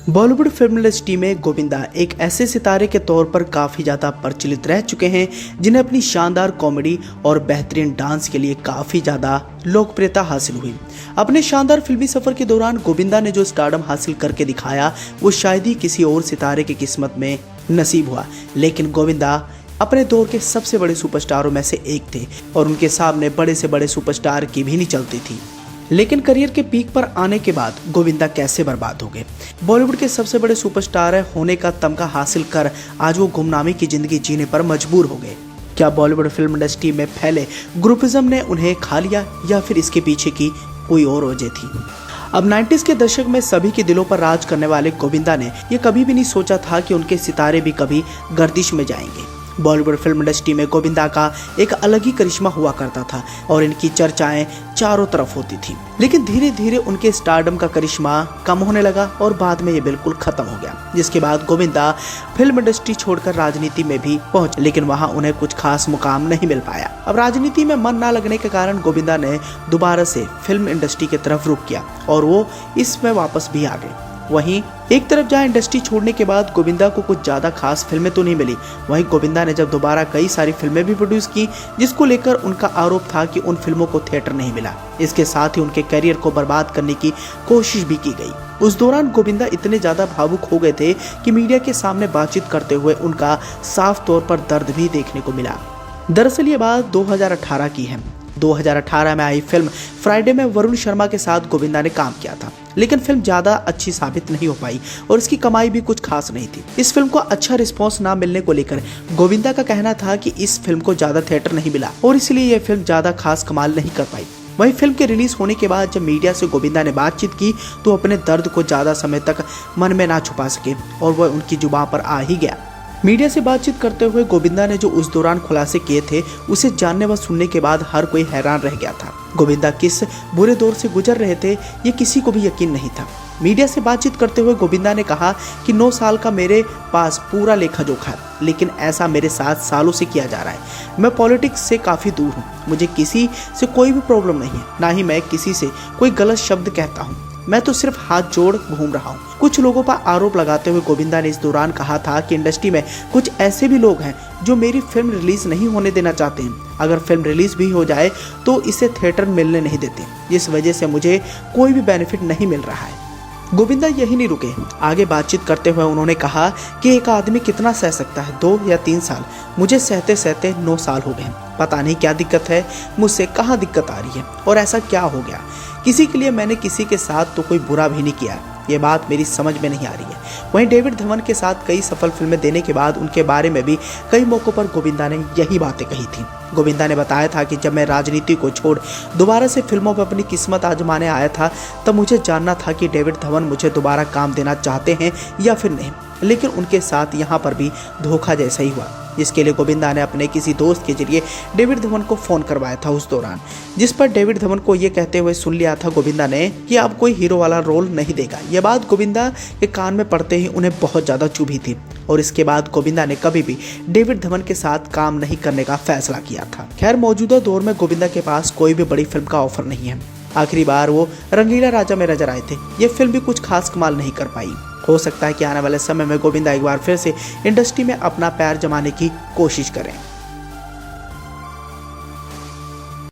Bollywood film industry में गोविंदा एक ऐसे सितारे के तौर पर काफ़ी ज़्यादा प्रचलित रह चुके हैं जिन्हें अपनी शानदार कॉमेडी और बेहतरीन डांस के लिए काफ़ी ज़्यादा लोकप्रियता हासिल हुई। अपने शानदार फिल्मी सफ़र के दौरान गोविंदा ने जो स्टारडम हासिल करके दिखाया वो शायद ही किसी और सितारे की किस्मत में नसीब हुआ, लेकिन गोविंदा अपने दौर के सबसे बड़े सुपरस्टारों में से एक थे और उनके सामने बड़े से बड़े सुपरस्टार की भी नहीं चलती थी। लेकिन करियर के पीक पर आने के बाद गोविंदा कैसे बर्बाद हो गए। बॉलीवुड के सबसे बड़े सुपरस्टार होने का तमगा हासिल कर आज वो गुमनामी की जिंदगी जीने पर मजबूर हो गए। क्या बॉलीवुड फिल्म इंडस्ट्री में फैले ग्रुपिज्म ने उन्हें खा लिया या फिर इसके पीछे की कोई और वजह थी। अब 90s के दशक में सभी के दिलों पर राज करने वाले गोविंदा ने यह कभी भी नहीं सोचा था कि उनके सितारे भी कभी गर्दिश में जाएंगे। बॉलीवुड फिल्म इंडस्ट्री में गोविंदा का एक अलग ही करिश्मा हुआ करता था और इनकी चर्चाएं चारों तरफ होती थी। लेकिन धीरे धीरे उनके स्टारडम का करिश्मा कम होने लगा और बाद में ये बिल्कुल खत्म हो गया, जिसके बाद गोविंदा फिल्म इंडस्ट्री छोड़कर राजनीति में भी पहुंचे, लेकिन वहां उन्हें कुछ खास मुकाम नहीं मिल पाया। अब राजनीति में मन ना लगने के कारण गोविंदा ने दोबारा से फिल्म इंडस्ट्री की तरफ रुख किया और वो इसमें वापस भी आ गए। वहीं एक तरफ जहां इंडस्ट्री छोड़ने के बाद गोविंदा को कुछ ज्यादा खास फिल्में तो नहीं मिली, वहीं गोविंदा ने जब दोबारा कई सारी फिल्में भी प्रोड्यूस की जिसको लेकर उनका आरोप था कि उन फिल्मों को थिएटर नहीं मिला। इसके साथ ही उनके करियर को बर्बाद करने की कोशिश भी की गई। उस दौरान गोविंदा इतने ज्यादा भावुक हो गए थे कि मीडिया के सामने बातचीत करते हुए उनका साफ तौर पर दर्द भी देखने को मिला। दरअसल ये बात 2018 की है। 2018 में आई फिल्म फ्राइडे में वरुण शर्मा के साथ गोविंदा ने काम किया था, लेकिन फिल्म ज्यादा अच्छी साबित नहीं हो पाई और इसकी कमाई भी कुछ खास नहीं थी। इस फिल्म को अच्छा रिस्पांस ना मिलने को लेकर गोविंदा का कहना था कि इस फिल्म को ज्यादा थिएटर नहीं मिला और इसलिए यह फिल्म ज्यादा खास कमाल नहीं कर पाई। वहीं फिल्म के रिलीज होने के बाद जब मीडिया से गोविंदा ने बातचीत की तो अपने दर्द को ज्यादा समय तक मन में ना छुपा सके और वह उनकी जुबान पर आ ही गया। मीडिया से बातचीत करते हुए गोविंदा ने जो उस दौरान खुलासे किए थे उसे जानने व सुनने के बाद हर कोई हैरान रह गया था। गोविंदा किस बुरे दौर से गुजर रहे थे ये किसी को भी यकीन नहीं था। मीडिया से बातचीत करते हुए गोविंदा ने कहा कि 9 साल का मेरे पास पूरा लेखा जोखा है, लेकिन ऐसा मेरे साथ सालों से किया जा रहा है। मैं पॉलिटिक्स से काफ़ी दूर हूँ, मुझे किसी से कोई भी प्रॉब्लम नहीं है, ना ही मैं किसी से कोई गलत शब्द कहता हूँ। मैं तो सिर्फ हाथ जोड़ घूम रहा हूँ। कुछ लोगों पर आरोप लगाते हुए गोविंदा ने इस दौरान कहा था कि इंडस्ट्री में कुछ ऐसे भी लोग हैं जो मेरी फिल्म रिलीज नहीं होने देना चाहते हैं। अगर फिल्म रिलीज भी हो जाए तो इसे थिएटर मिलने नहीं देते, जिस वजह से मुझे कोई भी बेनिफिट नहीं मिल रहा है। गोविंदा यही नहीं रुके। आगे बातचीत करते हुए उन्होंने कहा कि एक आदमी कितना सह सकता है, 2 या 3 साल। मुझे सहते सहते 9 साल हो गए। पता नहीं क्या दिक्कत है, मुझसे कहाँ दिक्कत आ रही है और ऐसा क्या हो गया। किसी के लिए मैंने किसी के साथ तो कोई बुरा भी नहीं किया, ये बात मेरी समझ में नहीं आ रही है। वहीं डेविड धवन के साथ कई सफल फिल्में देने के बाद उनके बारे में भी कई मौक़ों पर गोविंदा ने यही बातें कही थी। गोविंदा ने बताया था कि जब मैं राजनीति को छोड़ दोबारा से फिल्मों पर अपनी किस्मत आजमाने आया था तब मुझे जानना था कि डेविड धवन मुझे दोबारा काम देना चाहते हैं या फिर नहीं, लेकिन उनके साथ यहाँ पर भी धोखा जैसा ही हुआ, जिसके लिए गोविंदा ने अपने किसी दोस्त के जरिए डेविड धवन को फ़ोन करवाया था उस दौरान, जिस पर डेविड धवन को ये कहते हुए सुन लिया था गोविंदा ने कि अब कोई हीरो वाला रोल नहीं देगा। यह बात गोविंदा के कान में पड़ते ही उन्हें बहुत ज़्यादा चुभी थी और इसके बाद गोविंदा ने कभी भी डेविड धवन के साथ काम नहीं करने का फैसला किया था। खैर, मौजूदा दौर में गोविंदा के पास कोई भी बड़ी फिल्म का ऑफर नहीं है। आखिरी बार वो रंगीला राजा में नजर आए थे। ये फिल्म भी कुछ खास कमाल नहीं कर पाई। हो सकता है कि आने वाले समय में गोविंदा एक बार फिर से इंडस्ट्री में अपना पैर जमाने की कोशिश करें।